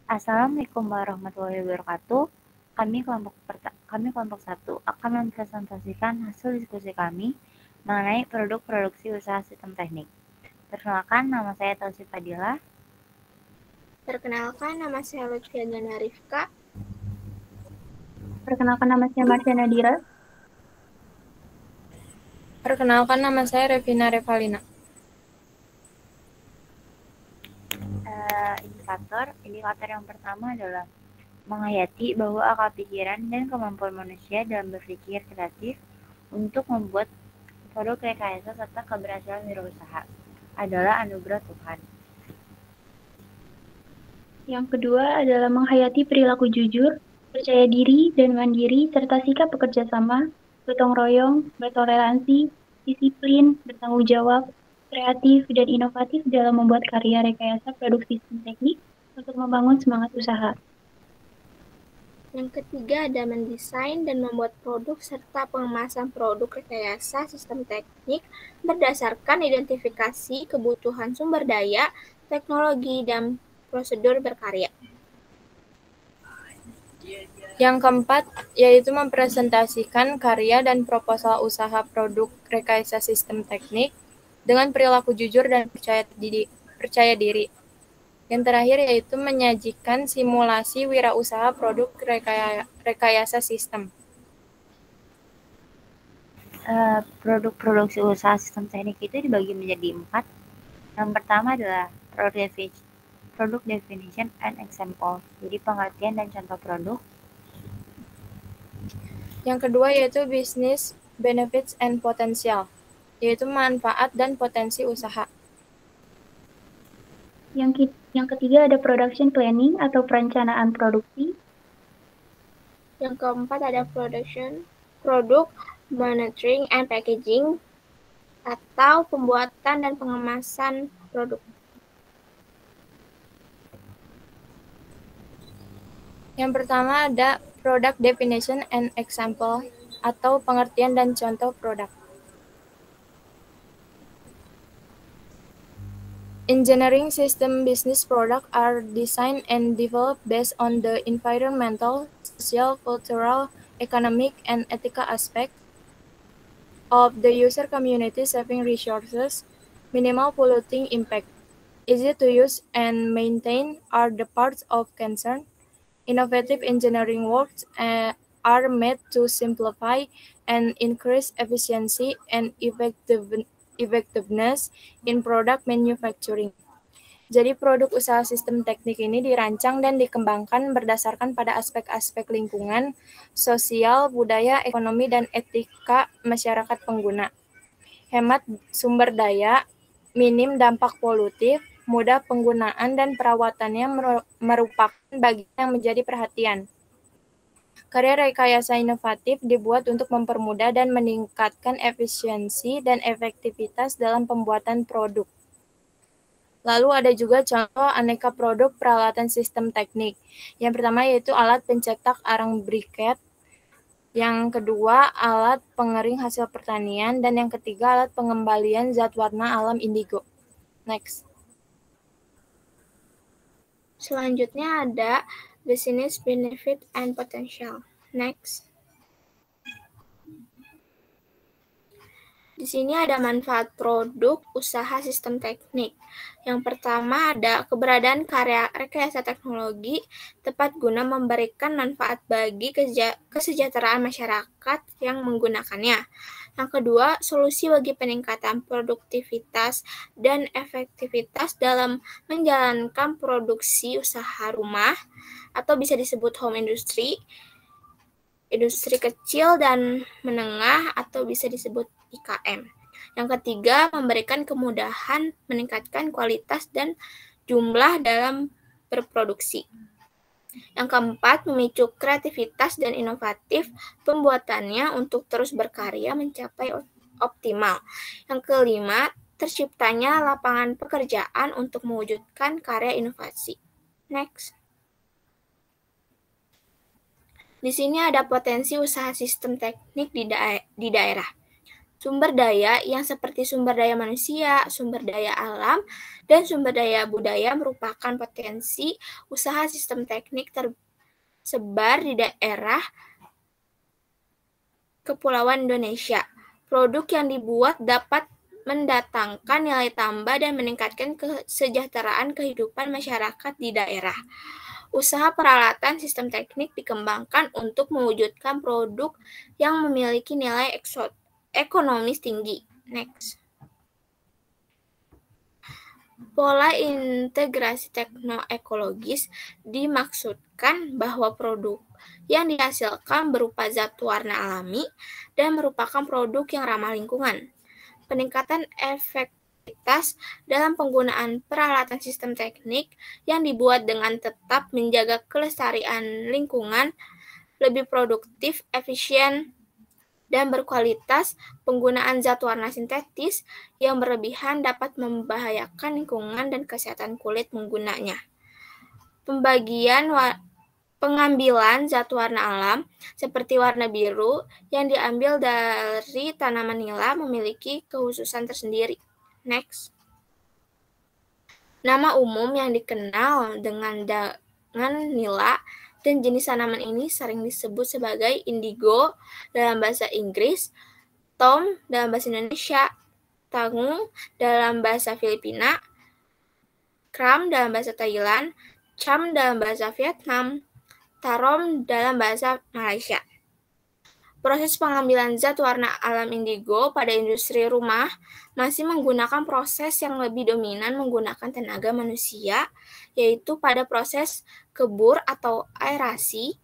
Assalamualaikum warahmatullahi wabarakatuh. Kami kelompok 1 akan mempresentasikan hasil diskusi kami mengenai produk produksi usaha sistem teknik. Perkenalkan, nama saya Tausi Fadila. Perkenalkan, nama saya Lutfia Diana Rifka. Perkenalkan, nama saya Marsha Nadira. Perkenalkan, nama saya Revina Revalina. Indikator yang pertama adalah menghayati bahwa akal pikiran dan kemampuan manusia dalam berpikir kreatif untuk membuat produk rekayasa serta keberhasilan wirausaha adalah anugerah Tuhan. Yang kedua adalah menghayati perilaku jujur, percaya diri dan mandiri, serta sikap bekerja sama, gotong royong, bertoleransi, disiplin, bertanggung jawab, kreatif, dan inovatif dalam membuat karya rekayasa produk sistem teknik untuk membangun semangat usaha. Yang ketiga ada mendesain dan membuat produk serta pengemasan produk rekayasa sistem teknik berdasarkan identifikasi kebutuhan sumber daya, teknologi, dan prosedur berkarya. Yang keempat, yaitu mempresentasikan karya dan proposal usaha produk rekayasa sistem teknik dengan perilaku jujur dan percaya diri. Yang terakhir yaitu menyajikan simulasi wirausaha produk rekayasa sistem. Produk produksi usaha sistem teknik itu dibagi menjadi 4. Yang pertama adalah product definition and example, jadi pengertian dan contoh produk. Yang kedua yaitu business benefits and potential, yaitu manfaat dan potensi usaha. Yang ketiga ada production planning atau perencanaan produksi. Yang keempat ada product monitoring and packaging atau pembuatan dan pengemasan produk. Yang pertama ada product definition and example atau pengertian dan contoh produk. Engineering system business products are designed and developed based on the environmental, social, cultural, economic, and ethical aspects of the user community, saving resources, minimal polluting impact, easy to use and maintain are the parts of concern. Innovative engineering works are made to simplify and increase efficiency and effectiveness in product manufacturing. Jadi produk usaha sistem teknik ini dirancang dan dikembangkan berdasarkan pada aspek-aspek lingkungan, sosial, budaya, ekonomi, dan etika masyarakat pengguna. Hemat sumber daya, minim dampak polutif, mudah penggunaan dan perawatannya merupakan bagian yang menjadi perhatian. Karya rekayasa inovatif dibuat untuk mempermudah dan meningkatkan efisiensi dan efektivitas dalam pembuatan produk. Lalu ada juga contoh aneka produk peralatan sistem teknik. Yang pertama yaitu alat pencetak arang briket, yang kedua alat pengering hasil pertanian, dan yang ketiga alat pengembalian zat warna alam indigo. Next. Selanjutnya ada business benefit and potential. Next. Di sini ada manfaat produk usaha sistem teknik. Yang pertama ada keberadaan karya rekayasa teknologi tepat guna memberikan manfaat bagi kesejahteraan masyarakat yang menggunakannya. Yang kedua, solusi bagi peningkatan produktivitas dan efektivitas dalam menjalankan produksi usaha rumah atau bisa disebut home industry, industri kecil dan menengah atau bisa disebut IKM. Yang ketiga, memberikan kemudahan meningkatkan kualitas dan jumlah dalam berproduksi. Yang keempat, memicu kreativitas dan inovatif pembuatannya untuk terus berkarya mencapai optimal. Yang kelima, terciptanya lapangan pekerjaan untuk mewujudkan karya inovasi. Next. Di sini ada potensi usaha sistem teknik di daerah. Sumber daya yang seperti sumber daya manusia, sumber daya alam, dan sumber daya budaya merupakan potensi usaha sistem teknik tersebar di daerah kepulauan Indonesia. Produk yang dibuat dapat mendatangkan nilai tambah dan meningkatkan kesejahteraan kehidupan masyarakat di daerah. Usaha peralatan sistem teknik dikembangkan untuk mewujudkan produk yang memiliki nilai ekonomis tinggi. Next. Pola integrasi teknoekologis dimaksudkan bahwa produk yang dihasilkan berupa zat warna alami dan merupakan produk yang ramah lingkungan. Peningkatan efektivitas dalam penggunaan peralatan sistem teknik yang dibuat dengan tetap menjaga kelestarian lingkungan, lebih produktif, efisien, dan berkualitas. Penggunaan zat warna sintetis yang berlebihan dapat membahayakan lingkungan dan kesehatan kulit penggunanya. Pengambilan zat warna alam seperti warna biru yang diambil dari tanaman nila memiliki kekhususan tersendiri. Next. Nama umum yang dikenal dengan nila dan jenis tanaman ini sering disebut sebagai indigo dalam bahasa Inggris, tom dalam bahasa Indonesia, tangung dalam bahasa Filipina, kram dalam bahasa Thailand, cham dalam bahasa Vietnam, tarom dalam bahasa Malaysia. Proses pengambilan zat warna alam indigo pada industri rumah masih menggunakan proses yang lebih dominan menggunakan tenaga manusia, yaitu pada proses kebur atau aerasi,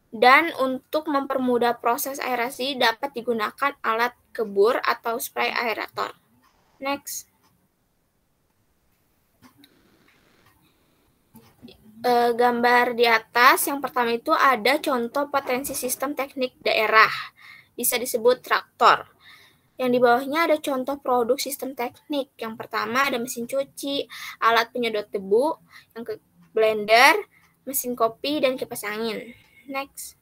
dan untuk mempermudah proses aerasi dapat digunakan alat kebur atau spray aerator. Next. Gambar di atas yang pertama itu ada contoh potensi sistem teknik daerah, bisa disebut traktor. Yang di bawahnya ada contoh produk sistem teknik. Yang pertama ada mesin cuci, alat penyedot debu, yang ke blender, mesin kopi, dan kipas angin. Next.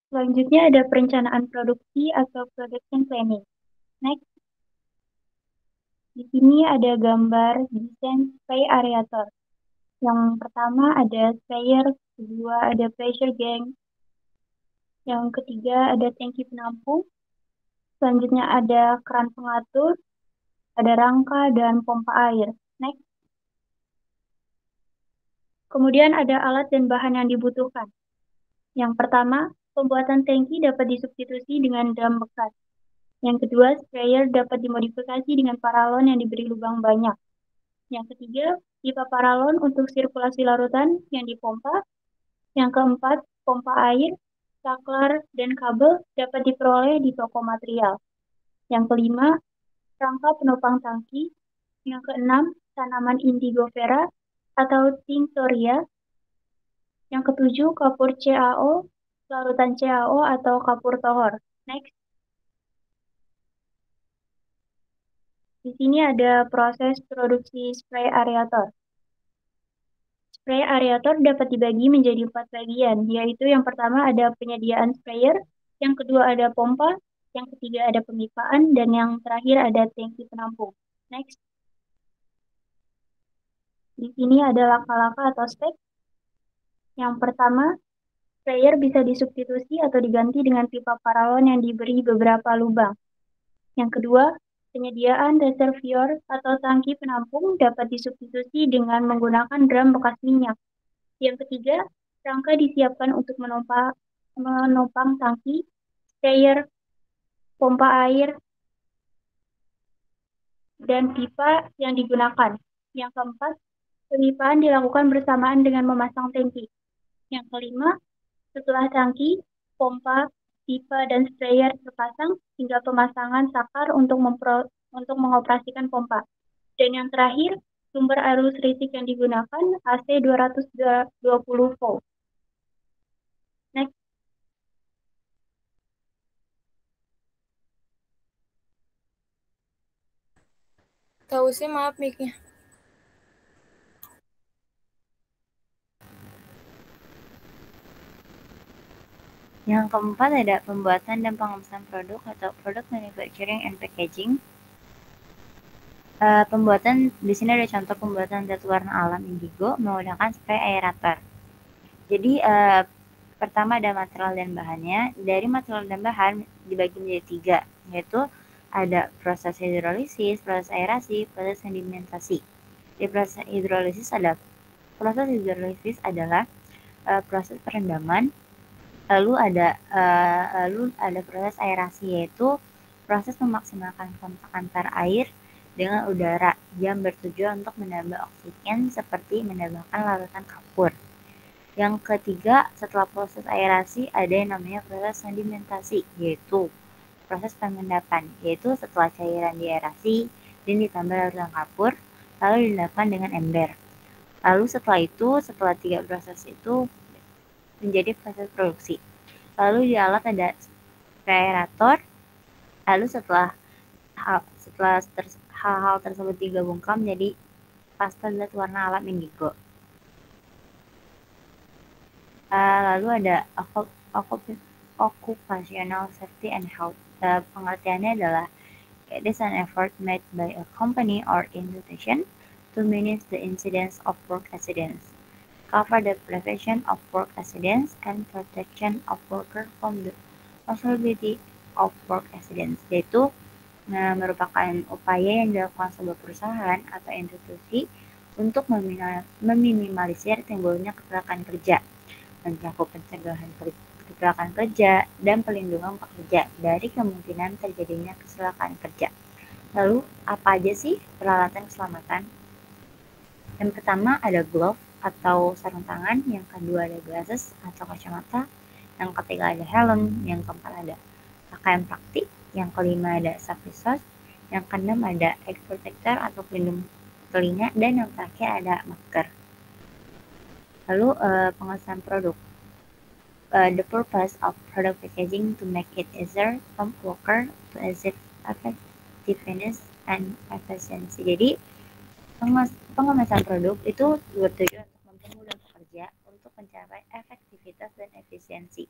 Selanjutnya ada perencanaan produksi atau production planning. Next. Di sini ada gambar desain spray aerator. Yang pertama ada sprayer, kedua ada pressure gang, yang ketiga ada tangki penampung, selanjutnya ada keran pengatur, ada rangka, dan pompa air. Next. Kemudian ada alat dan bahan yang dibutuhkan. Yang pertama, pembuatan tangki dapat disubstitusi dengan drum bekas. Yang kedua, sprayer dapat dimodifikasi dengan paralon yang diberi lubang banyak. Yang ketiga, pipa paralon untuk sirkulasi larutan yang dipompa. Yang keempat, pompa air, saklar, dan kabel dapat diperoleh di toko material. Yang kelima, rangka penopang tangki. Yang keenam, tanaman indigo vera atau tinctoria. Yang ketujuh, kapur CaO, larutan CaO atau kapur tohor. Next. Di sini ada proses produksi spray aerator. Spray aerator dapat dibagi menjadi 4 bagian, yaitu yang pertama ada penyediaan sprayer, yang kedua ada pompa, yang ketiga ada pemipaan, dan yang terakhir ada tangki penampung. Next. Di sini ada laka-laka atau step. Yang pertama, sprayer bisa disubstitusi atau diganti dengan pipa paralon yang diberi beberapa lubang. Yang kedua, Penyediaan reservoir atau tangki penampung dapat disubstitusi dengan menggunakan drum bekas minyak. Yang ketiga, rangka disiapkan untuk menopang tangki, sprayer, pompa air, dan pipa yang digunakan. Yang keempat, pemipaan dilakukan bersamaan dengan memasang tangki. Yang kelima, setelah tangki, pompa, pipa, dan sprayer terpasang, tinggal pemasangan saklar untuk mengoperasikan pompa. Dan yang terakhir, sumber arus listrik yang digunakan AC 220 volt. Next. Tahu sih, maaf mic-nya. Yang keempat ada pembuatan dan pengemasan produk atau product manufacturing and packaging. Pembuatan di sini ada contoh pembuatan zat warna alam indigo menggunakan spray aerator. Jadi pertama ada material dan bahannya. Dari material dan bahan dibagi menjadi 3, yaitu ada proses hidrolisis, proses aerasi, proses sedimentasi. Di proses hidrolisis adalah proses perendaman. Lalu ada proses aerasi, yaitu proses memaksimalkan kontak antar air dengan udara yang bertujuan untuk menambah oksigen seperti menambahkan larutan kapur. Yang ketiga, setelah proses aerasi ada yang namanya proses sedimentasi, yaitu proses pengendapan, yaitu setelah cairan diaerasi dan ditambah larutan kapur, lalu diendapkan dengan ember. Lalu setelah 3 proses itu menjadi proses produksi. Lalu di alat ada aerator. Lalu setelah hal-hal tersebut digabungkan menjadi pasta zat warna alam indigo. Lalu ada occupational safety and health. Pengertiannya adalah it is an effort made by a company or institution to manage the incidence of work accidents, cover the prevention of work accidents, and protection of workers from the possibility of work accidents, yaitu merupakan upaya yang dilakukan sebuah perusahaan atau institusi untuk meminimalisir timbulnya kecelakaan kerja, mencakup pencegahan kecelakaan kerja dan pelindungan pekerja dari kemungkinan terjadinya kecelakaan kerja. Lalu apa aja sih peralatan keselamatan? Yang pertama ada glove atau sarung tangan, yang kedua ada glasses atau kacamata, yang ketiga ada helm, yang keempat ada pakaian praktik, yang kelima ada safety shoes, yang keenam ada egg protector atau pelindung telinga, dan yang terakhir ada masker. Lalu pengesahan produk. The purpose of product packaging to make it easier for worker to achieve effectiveness and efficiency. Jadi pengemasan produk itu bertujuan untuk mempermudah pekerja untuk mencapai efektivitas dan efisiensi.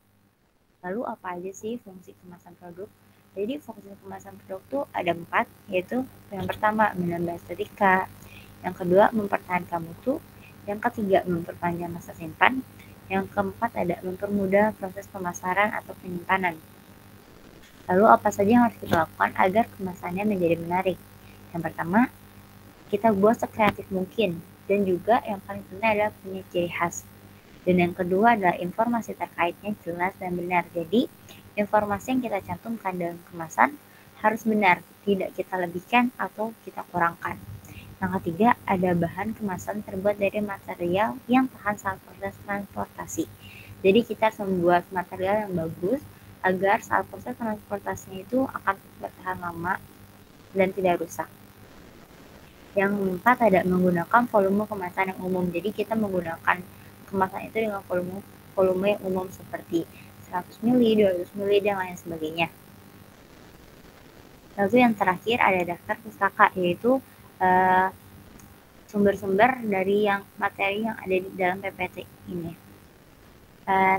Lalu apa aja sih fungsi kemasan produk? Jadi fungsi kemasan produk itu ada 4, yaitu yang pertama menambah estetika, yang kedua mempertahankan mutu, yang ketiga memperpanjang masa simpan, yang keempat ada mempermudah proses pemasaran atau penyimpanan. Lalu apa saja yang harus kita lakukan agar kemasannya menjadi menarik? Yang pertama, kita buat sekreatif mungkin, dan juga yang paling penting adalah punya ciri khas. Dan yang kedua adalah informasi terkaitnya jelas dan benar. Jadi informasi yang kita cantumkan dalam kemasan harus benar, tidak kita lebihkan atau kita kurangkan. Yang ketiga ada bahan kemasan terbuat dari material yang tahan saat proses transportasi. Jadi kita harus membuat material yang bagus agar saat proses transportasinya itu akan bertahan lama dan tidak rusak. Yang keempat ada menggunakan volume kemasan yang umum. Jadi kita menggunakan kemasan itu dengan volume yang umum seperti 100 ml, 200 ml, dan lain sebagainya. Lalu yang terakhir ada daftar pustaka, yaitu sumber-sumber dari yang materi yang ada di dalam PPT ini.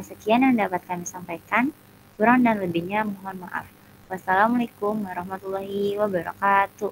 Sekian yang dapat kami sampaikan. Kurang dan lebihnya mohon maaf. Wassalamualaikum warahmatullahi wabarakatuh.